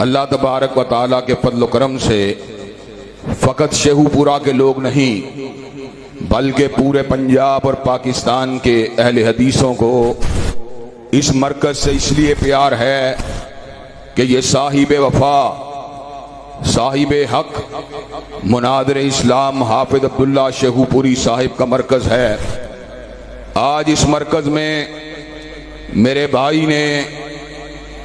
اللہ تبارک و تعالیٰ کے فضل و کرم سے فقط شیخو پورا کے لوگ نہیں بلکہ پورے پنجاب اور پاکستان کے اہل حدیثوں کو اس مرکز سے اس لیے پیار ہے کہ یہ صاحب وفا، صاحب حق، مناظر اسلام حافظ عبداللہ شیخو پوری صاحب کا مرکز ہے۔ آج اس مرکز میں میرے بھائی نے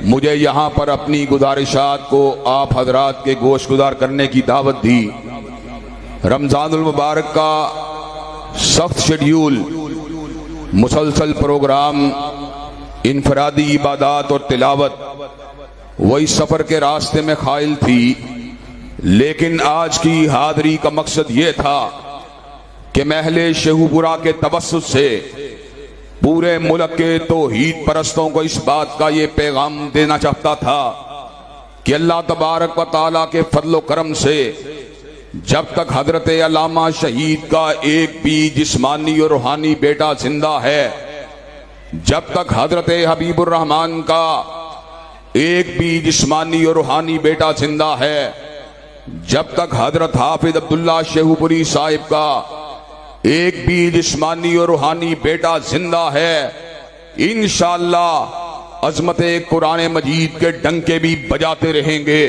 مجھے یہاں پر اپنی گزارشات کو آپ حضرات کے گوش گزار کرنے کی دعوت دی۔ رمضان المبارک کا سخت شیڈیول، مسلسل پروگرام، انفرادی عبادات اور تلاوت وہی سفر کے راستے میں خائل تھی، لیکن آج کی حاضری کا مقصد یہ تھا کہ محل شیخو پورا کے توسط سے پورے ملک کے توحید پرستوں کو اس بات کا یہ پیغام دینا چاہتا تھا کہ اللہ تبارک و تعالیٰ کے فضل و کرم سے جب تک حضرت علامہ شہید کا ایک بھی جسمانی اور روحانی بیٹا زندہ ہے، جب تک حضرت حبیب الرحمن کا ایک بھی جسمانی اور روحانی بیٹا زندہ ہے، جب تک حضرت حافظ عبداللہ شیخو پوری صاحب کا ایک بھی جسمانی اور روحانی بیٹا زندہ ہے، انشاءاللہ عظمت قرآن مجید کے ڈنکے بھی بجاتے رہیں گے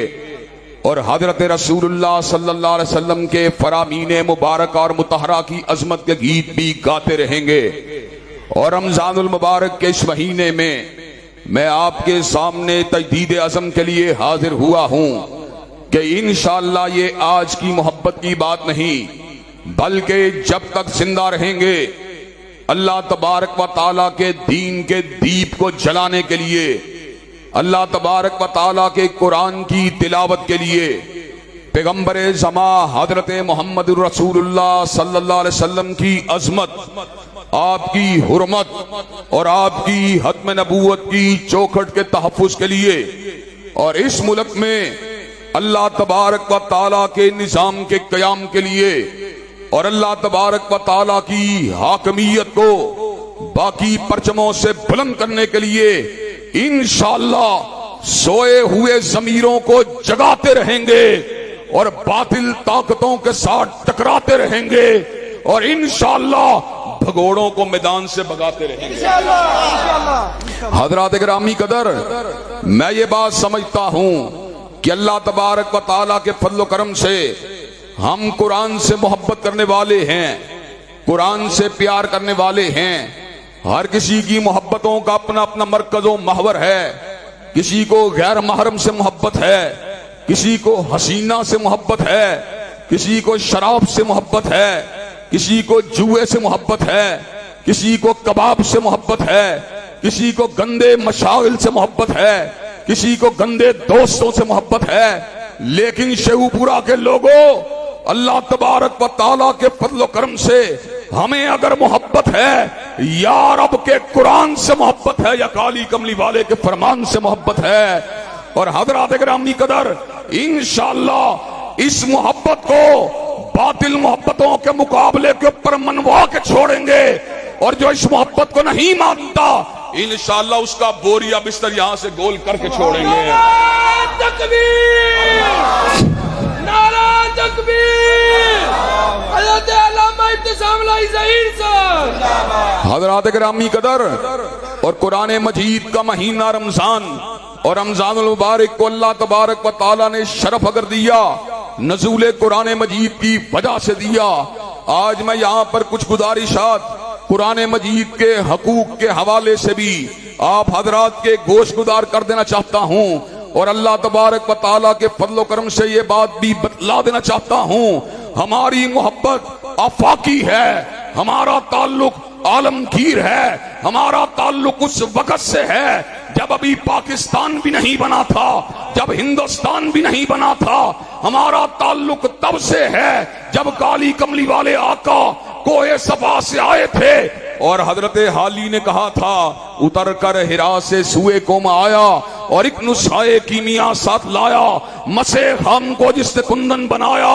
اور حضرت رسول اللہ صلی اللہ علیہ وسلم کے فرامین مبارک اور مطہرہ کی عظمت کے گیت بھی گاتے رہیں گے۔ اور رمضان المبارک کے اس مہینے میں آپ کے سامنے تجدید عزم کے لیے حاضر ہوا ہوں کہ انشاءاللہ یہ آج کی محبت کی بات نہیں، بلکہ جب تک زندہ رہیں گے اللہ تبارک و تعالیٰ کے دین کے دیپ کو جلانے کے لیے، اللہ تبارک و تعالیٰ کے قرآن کی تلاوت کے لیے، پیغمبر زمان حضرت محمد رسول اللہ صلی اللہ علیہ وسلم کی عظمت، آپ کی حرمت اور آپ کی ختم نبوت کی چوکھٹ کے تحفظ کے لیے، اور اس ملک میں اللہ تبارک و تعالیٰ کے نظام کے قیام کے لیے اور اللہ تبارک و تعالیٰ کی حاکمیت کو باقی پرچموں سے بلند کرنے کے لیے انشاءاللہ سوئے ہوئے ضمیروں کو جگاتے رہیں گے اور باطل طاقتوں کے ساتھ ٹکراتے رہیں گے اور انشاءاللہ بھگوڑوں کو میدان سے بھگاتے رہیں گے۔ حضرات گرامی قدر، میں یہ بات سمجھتا ہوں کہ اللہ تبارک و تعالیٰ کے فضل و کرم سے ہم قرآن سے محبت کرنے والے ہیں، قرآن سے پیار کرنے والے ہیں۔ ہر کسی کی محبتوں کا اپنا اپنا مرکز و محور ہے، کسی کو غیر محرم سے محبت ہے، کسی کو حسینہ سے محبت ہے، کسی کو شراب سے محبت ہے، کسی کو جوئے سے محبت ہے، کسی کو کباب سے محبت ہے، کسی کو گندے مشاغل سے محبت ہے، کسی کو گندے دوستوں سے محبت ہے، لیکن شیخو پورا کے لوگوں، اللہ تبارک و تعالیٰ کے فضل و کرم سے ہمیں اگر محبت ہے یا رب کے قرآن سے محبت ہے یا کالی کملی والے کے فرمان سے محبت ہے۔ اور حضرات گرامی قدر، انشاءاللہ اس محبت کو باطل محبتوں کے مقابلے کے اوپر منوا کے چھوڑیں گے، اور جو اس محبت کو نہیں مانتا انشاءاللہ اس کا بوریا بستر یہاں سے گول کر کے چھوڑیں گے۔ تکبیر، نعرہ تکبیر، حضرت علامہ ابتسام اللہ ظہیر صاحب۔ حضرات گرامی قدر، اور قرآن مجید کا مہینہ رمضان اور رمضان المبارک کو اللہ تبارک و تعالیٰ نے شرف اگر دیا، نزول قرآن مجید کی وجہ سے دیا۔ آج میں یہاں پر کچھ گزارشات قرآن مجید کے حقوق کے حوالے سے بھی آپ حضرات کے گوش گزار کر دینا چاہتا ہوں، اور اللہ تبارک و تعالیٰ کے فضل و کرم سے یہ بات بھی بتلا دینا چاہتا ہوں، ہماری محبت آفاقی ہے، ہمارا تعلق عالمگیر ہے، ہمارا تعلق اس وقت سے ہے جب ابھی پاکستان بھی نہیں بنا تھا، جب ہندوستان بھی نہیں بنا تھا۔ ہمارا تعلق تب سے ہے جب کالی کملی والے آقا کوہ صفا سے آئے تھے اور حضرت حالی نے کہا تھا اتر کر ہرا سے سوئے کو میں آیا اور ایک نسخہ کیمیا ساتھ لایا، مسے خام کو جس نے کندن بنایا،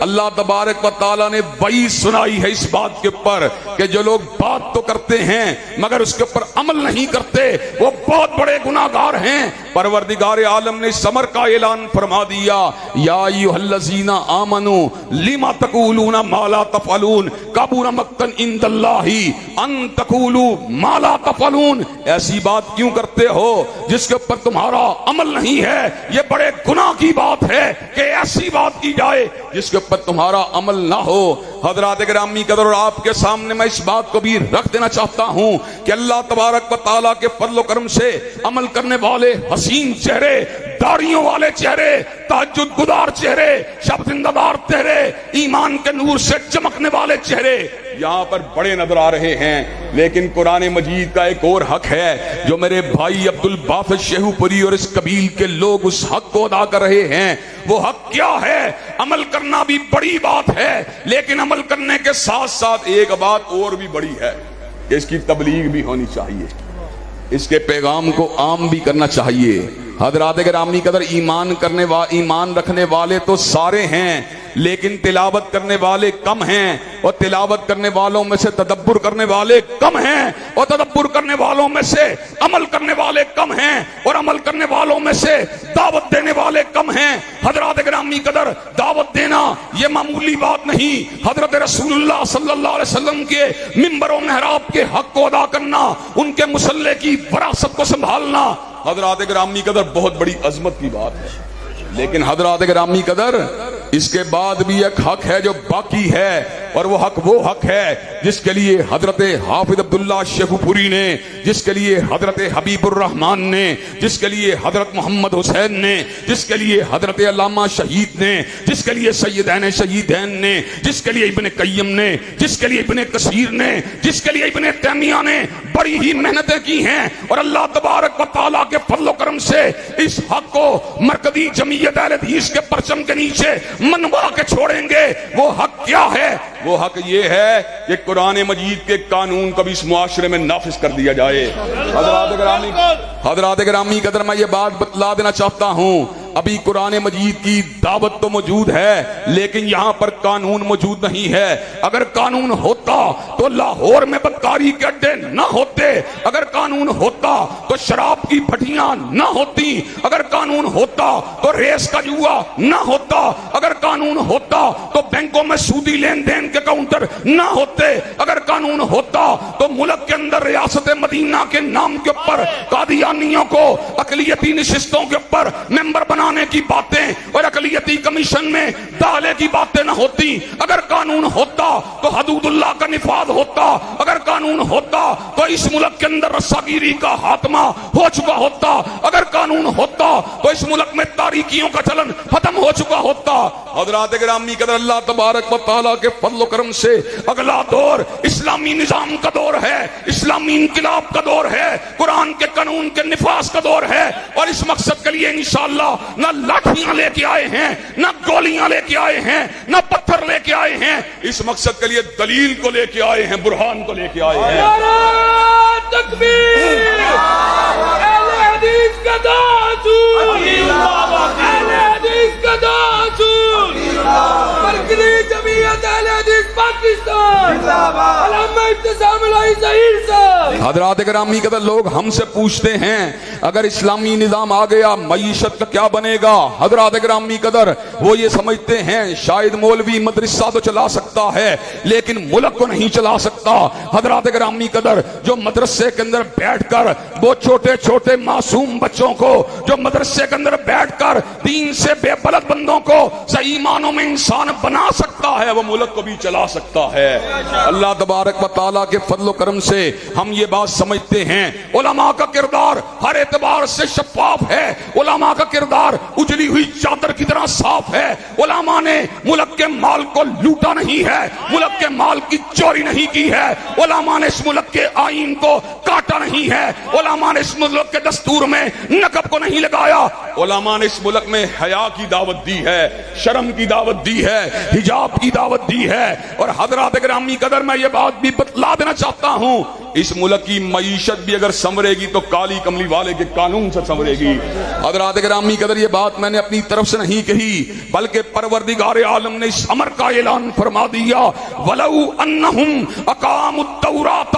اللہ تبارک و تعالیٰ نے وعید سنائی ہے اس بات کے اوپر کہ جو لوگ بات تو کرتے ہیں مگر اس کے اوپر عمل نہیں کرتے وہ بہت بڑے گناہگار ہیں۔ پروردگار عالم نے اس امر کا اعلان فرما دیا، یا ایھا الذین آمنوا لما تقولون ما لا تفعلون کبر مقتا عند اللہ ان تقولوا ما لا تفعلون۔ ایسی بات کیوں کرتے ہو جس کے اوپر تمہارا عمل نہیں ہے؟ یہ بڑے گناہ کی بات ہے کہ ایسی بات کی جائے جس کے اوپر تمہارا عمل نہ ہو۔ حضرات گرامی قدر، اور آپ کے سامنے میں اس بات کو بھی رکھ دینا چاہتا ہوں کہ اللہ تبارک و تعالیٰ کے فضل و کرم سے عمل کرنے والے حسین چہرے، داڑھیوں والے چہرے، تہجد گزار چہرے، شب زندہ دار چہرے، ایمان کے نور سے چمکنے والے چہرے یہاں پر بڑے نظر آ رہے ہیں، لیکن قرآن مجید کا ایک اور حق ہے جو میرے بھائی عبد الباسط شیخو پوری اور اس قبیل کے لوگ اس حق کو ادا کر رہے ہیں۔ وہ حق کیا ہے؟ عمل کرنا بھی بڑی بات ہے، لیکن عمل کرنے کے ساتھ ساتھ ایک بات اور بھی بڑی ہے کہ اس کی تبلیغ بھی ہونی چاہیے، اس کے پیغام کو عام بھی کرنا چاہیے۔ حضرات گرامی قدر، ایمان رکھنے والے تو سارے ہیں، لیکن تلاوت کرنے والے کم ہیں، اور تلاوت کرنے والوں میں سے تدبر کرنے والے کم ہیں، اور تدبر کرنے والوں میں سے عمل کرنے والے کم ہیں، اور عمل کرنے والوں میں سے دعوت دینے والے کم ہیں۔ حضرات گرامی قدر، دعوت دینا یہ معمولی بات نہیں۔ حضرت رسول اللہ صلی اللہ علیہ وسلم کے منبر و محراب کے حق کو ادا کرنا، ان کے مصلی کی وراثت کو سنبھالنا، حضرات گرامی قدر بہت بڑی عظمت کی بات ہے۔ لیکن حضرات گرامی قدر، اس کے بعد بھی ایک حق ہے جو باقی ہے، اور وہ حق ہے جس کے لیے حضرت حافظ عبداللہ شیخو پوری نے، جس کے لیے حضرت حبیب الرحمن نے، جس کے لیے حضرت محمد حسین نے، جس کے لیے حضرت علامہ شہید نے، جس کے لیے سیدین شہیدین نے، جس کے لیے ابن قیم نے، جس کے لیے ابن کثیر نے، جس کے لیے ابن تیمیہ نے بڑی ہی محنتیں کی ہیں، اور اللہ تبارک و تعالیٰ کے فضل و کرم سے اس حق کو مرکزی جمعیت اہل حدیث کے پرچم کے نیچے منوا کے چھوڑیں گے۔ وہ حق کیا ہے؟ وہ حق یہ ہے کہ قرآن مجید کے قانون کو بھی اس معاشرے میں نافذ کر دیا جائے۔ حضرات گرامی قدر، میں یہ بات بتلا دینا چاہتا ہوں، ابھی قرآن مجید کی دعوت تو موجود ہے، لیکن یہاں پر قانون موجود نہیں ہے۔ اگر قانون ہوتا تو لاہور میں بدکاری کے اڈے نہ ہوتے، اگر قانون ہوتا تو شراب کی بھٹیاں نہ ہوتی، اگر قانون ہوتا تو ریس کا جوا نہ ہوتا، اگر قانون ہوتا تو بینکوں میں سودی لین دین کے کاؤنٹر نہ ہوتے، اگر قانون ہوتا تو ملک کے اندر ریاست مدینہ کے نام کے اوپر قادیانیوں کو اقلیتی نشستوں کے اوپر ممبر بنانے کی باتیں اور اقلیتی کمیشن میں داخلے کی باتیں نہ ہوتی، اگر قانون ہوتا تو حدود اللہ کا نفاذ ہوتا، اگر قانون ہوتا تو اس ملک کے اندر رساگیری کا خاتمہ ہو چکا ہوتا، اگر قانون ہوتا تو اس ملک میں تاریکیوں کا چلن ختم ہو چکا ہوتا۔ حضرات گرامی قدر، اللہ تبارک و تعالیٰ کے فضل و کرم سے اگلا دور اسلامی نظام کا دور ہے، اسلامی انقلاب کا دور ہے، قرآن کے قانون کے نفاذ کا دور ہے، اور اس مقصد کے لیے انشاءاللہ نہ لاٹھیاں لے کے آئے ہیں، نہ گولیاں لے کے آئے ہیں، نہ پتھر لے کے آئے ہیں، اس مقصد کے لیے دلیل کو لے کے آئے ہیں، برہان کو لے کے آئے ہیں۔ نعرہ تکبیر! اہل حدیث کا داعون! اہل حدیث کا داعون! مرکزی جمعیت اہل حدیث پاکستان! علامہ ابتسام الہی ظہیر صاحب! حضرات گرامی قدر، لوگ ہم سے پوچھتے ہیں اگر اسلامی نظام آ گیا معیشت کا کیا بنے گا؟ حضرات گرامی قدر، وہ یہ سمجھتے ہیں شاید مولوی مدرسہ تو چلا سکتا ہے لیکن ملک کو نہیں چلا سکتا۔ حضرات گرامی قدر، جو مدرسے کے اندر بیٹھ کر وہ چھوٹے چھوٹے معصوم بچوں کو، جو مدرسے کے اندر بیٹھ کر دین سے بے بلد بندوں کو صحیح معنوں میں انسان بنا سکتا ہے، وہ ملک کو بھی چلا سکتا ہے۔ اللہ تبارک و تعالیٰ کے فضل و کرم سے ہم یہ بات سمجھتے ہیں، علماء کا کردار ہر اعتبار سے شفاف ہے، علماء کا کردار اجلی ہوئی چادر کی طرح صاف ہے۔ علماء نے ملک کے مال کو لوٹا نہیں ہے، ملک کے مال کی چوری نہیں کی ہے، علماء نے اس ملک کے آئین کو کاٹا نہیں ہے، علماء نے اس ملک کے دستور میں نقب کو نہیں لگایا، علماء نے اس ملک میں حیا کی دعوت دی ہے، شرم کی دعوت دی ہے، حجاب کی دعوت دی رہی ہے. اور حضرات گرامی قدر میں یہ بات بھی بتلا دینا چاہتا ہوں, اس ملک کی معیشت بھی اگر سنورے گی تو کالی کملی والے کے قانون سے سنورے گی. حضرات گرامی قدر یہ بات میں نے اپنی طرف سے نہیں کہی, بلکہ پروردگار عالم نے اس امر کا اعلان فرما دیا, وَلَوْ أَنَّهُمْ أَقَامُوا التَّوْرَاةَ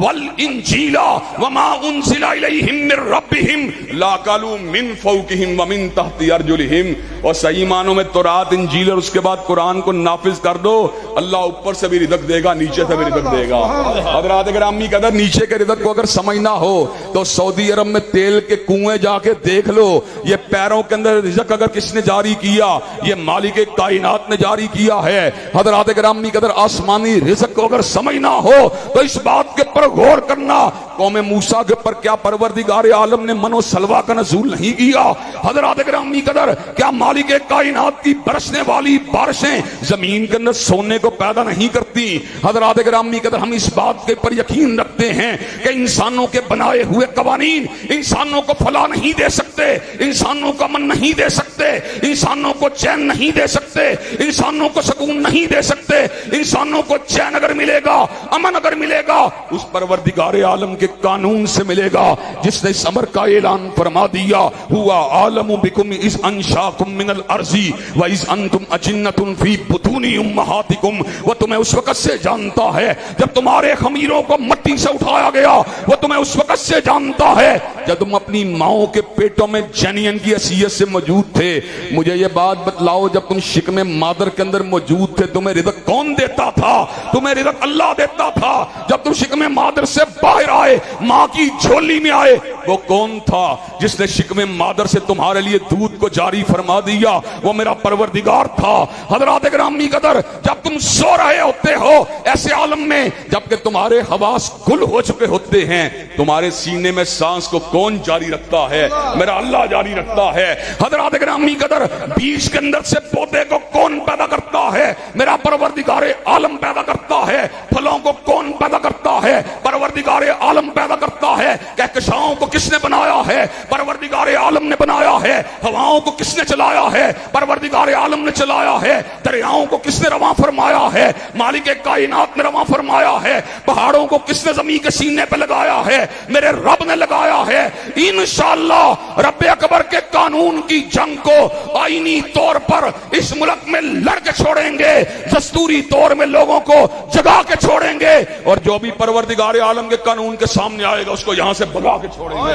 وَالْإِنْجِيلَ وَمَا أُنزِلَ إِلَيْهِمْ مِنْ رَبِّهِمْ لَأَكَلُوا مِنْ فَوْقِهِمْ وَمِنْ تَحْتِ أَرْجُلِهِمْ. اور صحیح معنوں میں تورات انجیل اور اس کے بعد قرآن کو نافذ کر دو, اللہ اوپر سے بھی رزق دے گا, نیچے سے بھی رزق دے گا. حضرات گرامی قدر نیچے کے رزق کو اگر سمجھنا ہو تو سعودی عرب میں تیل کے کنویں جا کے دیکھ لو, یہ پیروں کے اندر رزق اگر کس نے جاری کیا, یہ مالک کائنات نے جاری کیا ہے. حضرات گرامی قدر آسمانی رزق کو اگر سمجھنا ہو تو اس بات کے پر غور کرنا, قوم موسیٰ کے پر کیا پروردگار عالم نے من و سلوہ کا نزول نہیں کیا؟ حضرات گرامی قدر کیا مالک کائنات کی برسنے والی بارشیں زمین کے اندر سونے کو پیدا نہیں کرتی؟ حضرات گرامی قدر ہم اس بات کے پر یقین رکھتے ہیں کہ انسانوں کے بنائے ہوئے قوانین انسانوں کو فلاح نہیں دے سکتے, انسانوں کو امن نہیں دے سکتے, انسانوں کو چین نہیں دے سکتے, انسانوں کو سکون نہیں دے سکتے. انسانوں کو چین اگر ملے گا, امن اگر ملے گا, اس پروردگار عالم کے قانون سے ملے گا جس نے اس امر کا اعلان فرما دیا, ہوا عالم بکم اذ انشاکم من الارض واذ انتم اجنۃ فی بطون امہاتکم. وہ تمہیں اس وقت سے جانتا ہے جب تمہارے خمیروں کو مٹی سے اٹھایا گیا, وہ تمہیں اس وقت سے جانتا ہے جب تم اپنی ماؤں کے پیٹوں میں جنین کی حیثیت سے موجود تھے. مجھے یہ بات بتلاؤ, جب تم شکم مادر کے اندر موجود تھے تمہیں رزق کون دیتا تھا؟ تمہیں رزق اللہ دیتا تھا. جب تم شکم مادر سے باہر آئے, ماں کی جھولی میں آئے, وہ کون تھا جس نے شکم مادر سے تمہارے لیے دودھ کو جاری فرما دیا؟ وہ میرا پروردگار تھا. حضرات گرامی قدر جب تم سو رہے ہوتے ہو ایسے عالم میں جبکہ تمہارے حواس گل ہو چکے ہوتے ہیں, تمہارے سینے میں سانس کو کون جاری رکھتا ہے؟ میرا اللہ جاری رکھتا ہے. حضرات گرامی قدر بیج کے اندر سے پودے کو کون پیدا کرتا ہے؟ میرا پروردگار عالم پیدا کرتا ہے. پھلوں کو کون پیدا کرتا ہے؟ پروردگار عالم پیدا کرتا ہے. کہکشاؤں کو کس نے بنایا ہے؟ پروردگار عالم نے بنایا ہے. ہواؤں کو کس نے چلایا ہے؟ پروردگار عالم نے چلایا ہے. دریاؤں کو کس نے رواں فرمایا ہے؟ مالک کائنات نے رواں فرمایا ہے. پہاڑوں کو کس نے زمین کے سینے پہ لگایا ہے؟ میرے رب نے لگایا ہے. انشاءاللہ رب اکبر کے قانون کی جنگ کو آئینی طور پر اس ملک میں لڑ کے چھوڑیں گے, دستوری طور میں لوگوں کو جگا کے چھوڑیں گے, اور جو بھی پروردگار عالم کے قانون کے سامنے آئے گا اس کو یہاں سے بھگا کے چھوڑیں گے.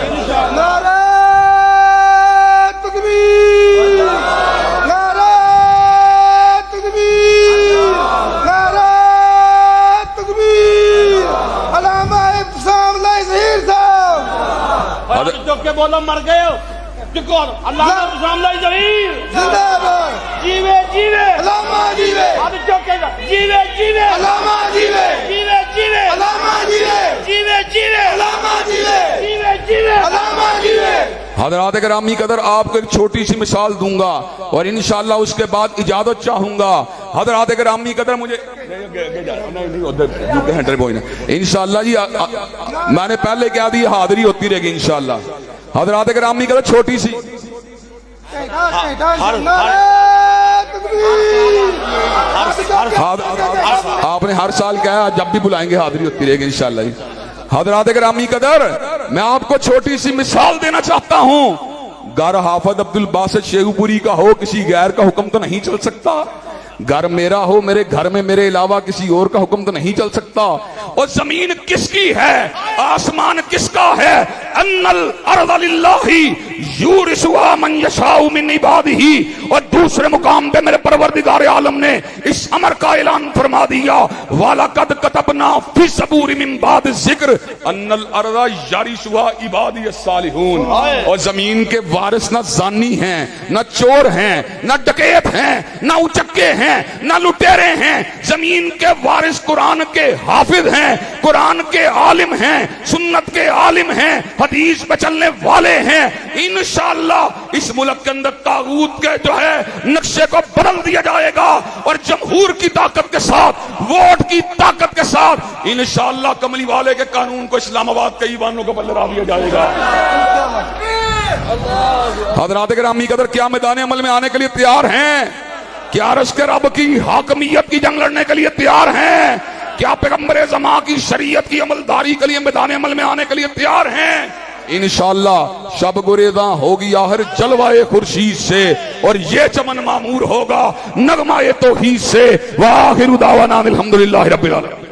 نعرہ تکبیر, نعرہ تکبیر, نعرہ تکبیر. علامہ ابتسام اللہ ظہیر صاحب چک کے بولو مر گئے ہو. اللہ ابتسام اللہ ظہیر زندہ باد. جیوے جیوے علامہ جیوے, جیوے جیوے علامہ جیوے, جیوے جیوے علامہ جیوے, جیوے جیوے علامہ جیوے, جیوے جیوے علامہ جیوے. حضرات گرامی قدر آپ کو ایک چھوٹی سی مثال دوں گا اور انشاءاللہ اس کے بعد اجازت چاہوں گا. حضرات گرامی قدر مجھے انشاءاللہ جی میں نے پہلے کہا دی حاضری ہوتی رہے گی انشاءاللہ. حضرات گرامی قدر چھوٹی سی آپ نے ہر سال کہا جب بھی بلائیں گے حاضری ہوتی رہے گی انشاءاللہ جی. حضرات گرامی قدر میں آپ کو چھوٹی سی مثال دینا چاہتا ہوں. گھر حافظ عبد الباسط شیخو پوری کا ہو, کسی غیر کا حکم تو نہیں چل سکتا. گھر میرا ہو, میرے گھر میں میرے علاوہ کسی اور کا حکم تو نہیں چل سکتا. اور زمین کس کی ہے, آسمان کس کا ہے؟ ان الارض للہ یورثها من یشاء من عبادہ. اور دوسرے مقام پہ میرے پروردگار عالم نے اس امر کا اعلان فرما دیا, وَلَقَدْ كَتَبْنَا فِي الزَّبُورِ مِن بَعْدِ الذِّكْرِ أَنَّ الْأَرْضَ يَرِثُهَا عِبَادِيَ الصَّالِحُونَ. اور زمین کے وارث نہ زانی ہیں, نہ چور ہیں, نہ ڈکیت ہیں, نہ اچکے ہیں, نہ لٹیرے ہیں. زمین کے وارث قرآن کے حافظ ہیں, قرآن کے عالم ہیں, سنت کے عالم ہیں, حدیث پہ چلنے والے ہیں. انشاءاللہ اس ملک کے اندر طاغوت کے جو ہے نقشے کو بدل دیا جائے گا, اور جمہور کی طاقت کے ساتھ, ووٹ کی طاقت کے ساتھ انشاءاللہ کملی والے کے قانون کو اسلام آباد کے ایوانوں کو بلرا دیا جائے گا. حضرات گرامی قدر کیا میدان عمل میں آنے کے لیے تیار ہیں؟ کیا رزق رب کی حاکمیت کی جنگ لڑنے کے لیے تیار ہیں؟ کیا پیغمبر زمان کی شریعت کی عملداری کے لیے میدان عمل میں آنے کے لیے تیار ہیں؟ انشاءاللہ شب گریزاں ہوگی آخر جلوہ خورشید سے، اور یہ چمن معمور ہوگا نغمہ توحید سے۔ وآخر دعوانا الحمدللہ رب العالمین۔